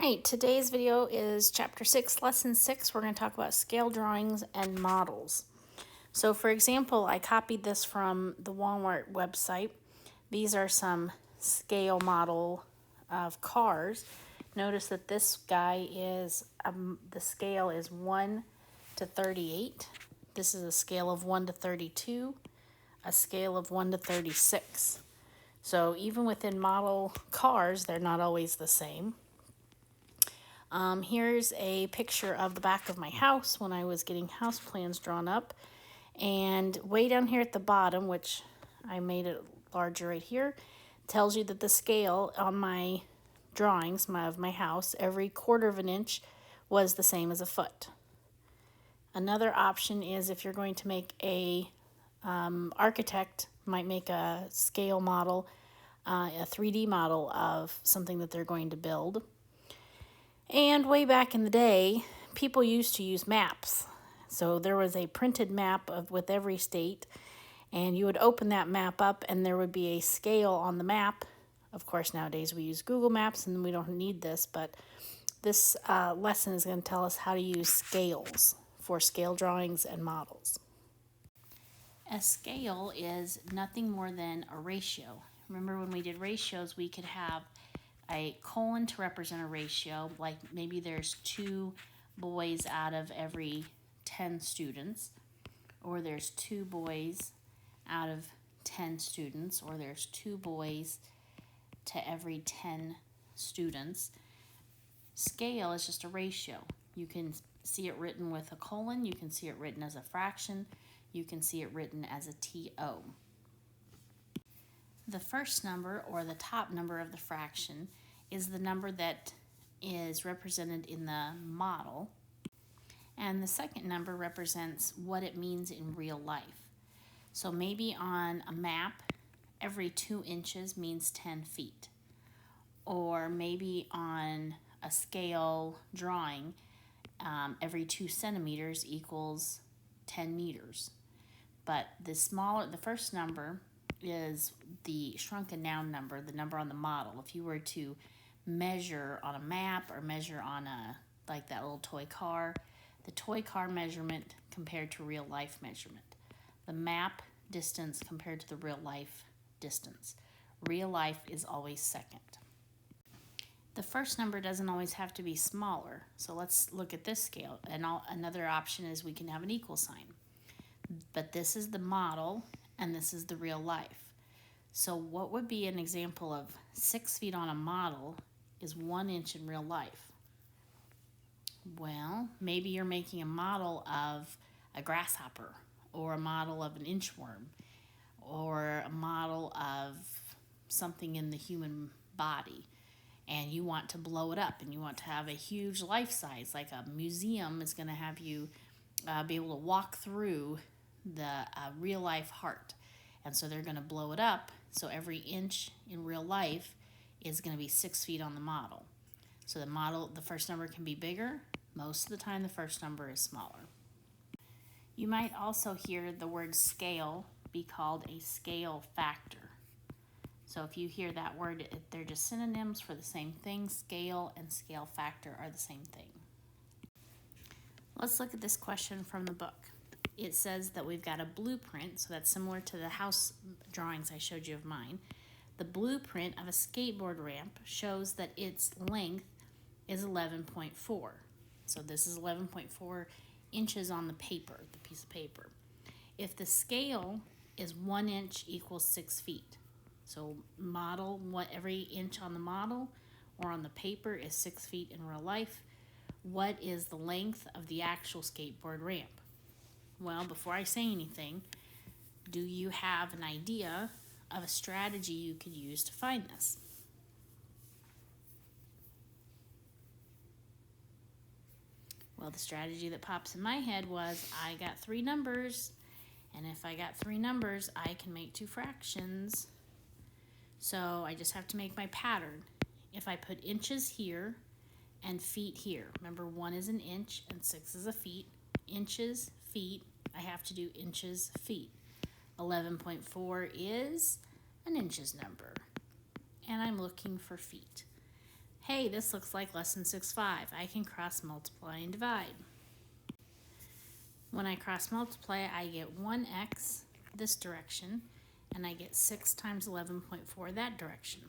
Alright, today's video is Chapter 6, Lesson 6. We're going to talk about scale drawings and models. So for example, I copied this from the Walmart website. These are some scale model of cars. Notice that this guy is, the scale is 1 to 38. This is a scale of 1 to 32, a scale of 1 to 36. So even within model cars, they're not always the same. Here's a picture of the back of my house when I was getting house plans drawn up. And way down here at the bottom, which I made it larger right here, tells you that the scale on my drawings of my house, every 1/4 of an inch was the same as a foot. Another option is if you're going to make a architect might make a scale model, a 3D model of something that they're going to build. And way back in the day, people used to use maps. So there was a printed map with every state, and you would open that map up and there would be a scale on the map. Of course, nowadays we use Google Maps and we don't need this, but this lesson is going to tell us how to use scales for scale drawings and models. A scale is nothing more than a ratio. Remember when we did ratios, we could have a colon to represent a ratio, like maybe there's 2 boys out of every 10 students, or there's 2 boys out of 10 students, or there's 2 boys to every 10 students. Scale is just a ratio. You can see it written with a colon, you can see it written as a fraction, you can see it written as a TO. The first number, or the top number of the fraction, is the number that is represented in the model, and the second number represents what it means in real life. So maybe on a map, every 2 inches means 10 feet, or maybe on a scale drawing, every 2 centimeters equals 10 meters. But the first number is the shrunken down number, the number on the model. If you were to measure on a map or measure on like that little toy car, the toy car measurement compared to real life measurement. The map distance compared to the real life distance. Real life is always second. The first number doesn't always have to be smaller. So let's look at this scale. And another option is we can have an equal sign. But this is the model and this is the real life. So what would be an example of 6 feet on a model is 1 inch in real life? Well, maybe you're making a model of a grasshopper, or a model of an inchworm, or a model of something in the human body, and you want to blow it up and you want to have a huge life size, like a museum is going to have you be able to walk through the real life heart. And so they're going to blow it up, so every inch in real life is going to be 6 feet on the model. So the first number can be bigger. Most of the time the first number is smaller. You might also hear the word scale be called a scale factor. So if you hear that word, they're just synonyms for the same thing. Scale and scale factor are the same thing. Let's look at this question from the book. It says that we've got a blueprint, so that's similar to the house drawings I showed you of mine. The blueprint of a skateboard ramp shows that its length is 11.4. So this is 11.4 inches on the paper, the piece of paper. If the scale is 1 inch equals 6 feet, so every inch on the model or on the paper is 6 feet in real life, what is the length of the actual skateboard ramp? Well, before I say anything, do you have an idea of a strategy you could use to find this? Well, the strategy that pops in my head was I got 3 numbers, and if I got 3 numbers, I can make 2 fractions. So I just have to make my pattern. If I put inches here and feet here, remember 1 is an inch and 6 is a feet, inches, feet, I have to do inches, feet. 11.4 is an inches number, and I'm looking for feet. hey, this looks like less than 6.5. I can cross multiply and divide. When I cross multiply, I get 1x this direction, and I get 6 times 11.4 that direction.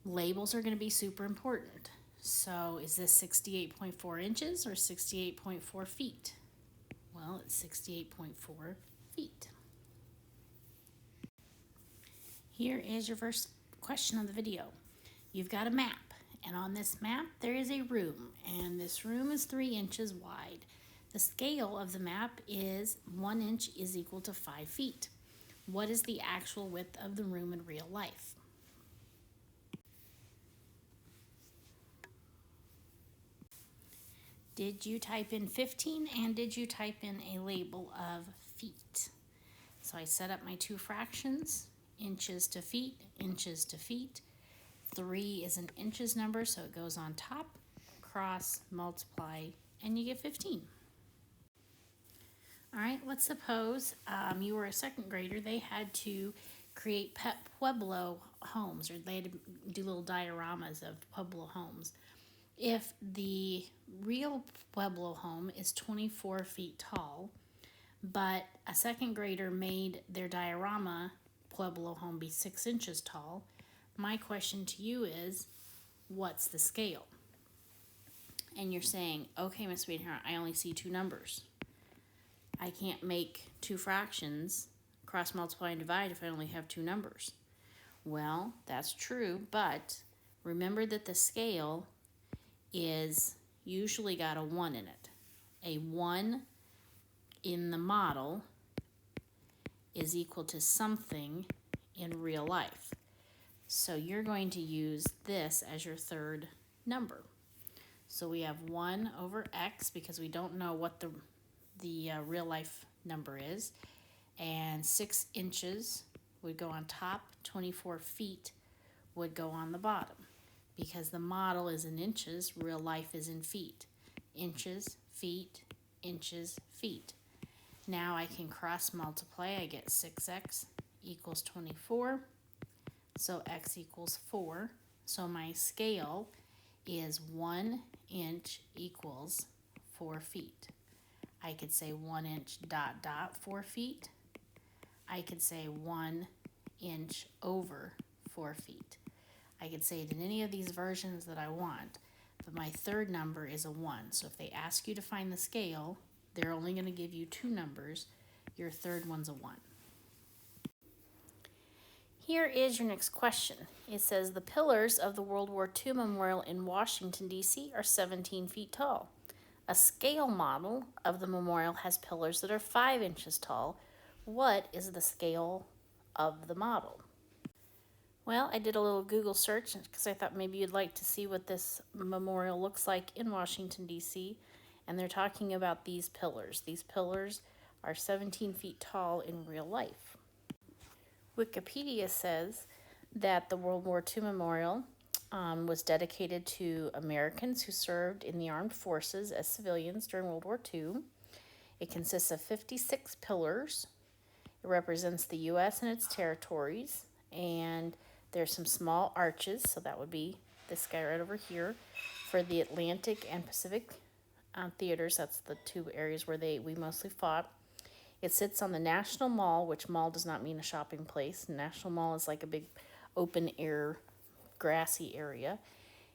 Labels are going to be super important. So is this 68.4 inches or 68.4 feet? Well, it's 68.4 feet. Here is your first question of the video. You've got a map, and on this map there is a room, and this room is 3 inches wide. The scale of the map is 1 inch is equal to 5 feet. What is the actual width of the room in real life? Did you type in 15 and did you type in a label of feet? So I set up my two fractions, inches to feet, inches to feet. 3 is an inches number, so it goes on top, cross, multiply, and you get 15. All right, let's suppose you were a second grader. They had to create Pueblo homes, or they had to do little dioramas of Pueblo homes. If the real Pueblo home is 24 feet tall, but a second grader made their diorama Pueblo home be 6 inches tall, my question to you is, what's the scale? And you're saying, okay, Miss Wiedenhart, I only see 2 numbers. I can't make 2 fractions, cross multiply and divide if I only have 2 numbers. Well, that's true, but remember that the scale is usually got a 1 in it. A 1 in the model is equal to something in real life. So you're going to use this as your third number. So we have 1 over x because we don't know what the real life number is. And 6 inches would go on top, 24 feet would go on the bottom. Because the model is in inches, real life is in feet. Inches, feet, inches, feet. Now I can cross multiply. I get 6x equals 24. So x equals 4. So my scale is 1 inch equals 4 feet. I could say 1 inch dot dot 4 feet. I could say 1 inch over 4 feet. I could say it in any of these versions that I want, but my third number is a 1. So if they ask you to find the scale, they're only going to give you 2 numbers. Your third one's a 1. Here is your next question. It says the pillars of the World War II Memorial in Washington, D.C. are 17 feet tall. A scale model of the memorial has pillars that are 5 inches tall. What is the scale of the model? Well, I did a little Google search because I thought maybe you'd like to see what this memorial looks like in Washington, D.C. And they're talking about these pillars. These pillars are 17 feet tall in real life. Wikipedia says that the World War II Memorial was dedicated to Americans who served in the armed forces as civilians during World War II. It consists of 56 pillars. It represents the U.S. and its territories, and there's some small arches, so that would be this guy right over here, for the Atlantic and Pacific theaters. That's the 2 areas where we mostly fought. It sits on the National Mall, which mall does not mean a shopping place. National Mall is like a big open air, grassy area.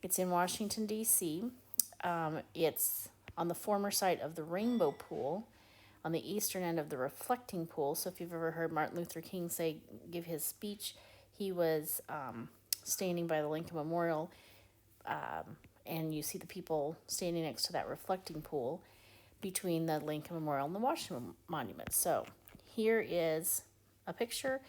It's in Washington, D.C. It's on the former site of the Rainbow Pool, on the eastern end of the Reflecting Pool. So if you've ever heard Martin Luther King give his speech, he was standing by the Lincoln Memorial, and you see the people standing next to that reflecting pool between the Lincoln Memorial and the Washington Monument. So here is a picture.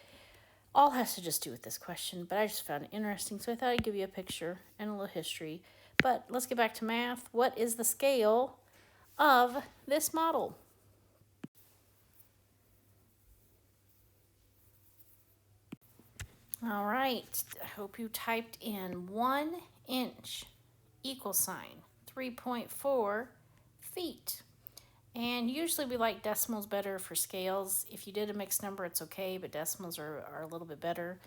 All has to just do with this question, but I just found it interesting, so I thought I'd give you a picture and a little history. But let's get back to math. What is the scale of this model? All right, I hope you typed in 1 inch equal sign 3.4 feet. And usually we like decimals better for scales. If you did a mixed number, it's okay, but decimals are a little bit better.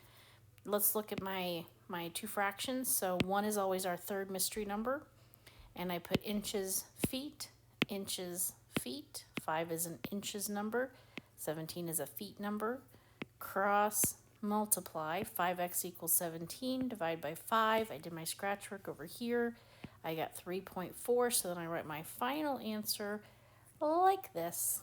Let's look at my my two fractions. So 1 is always our third mystery number. And I put inches, feet, inches, feet. 5 is an inches number. 17 is a feet number. Cross, multiply. 5x equals 17. Divide by 5. I did my scratch work over here. I got 3.4. So then I write my final answer like this.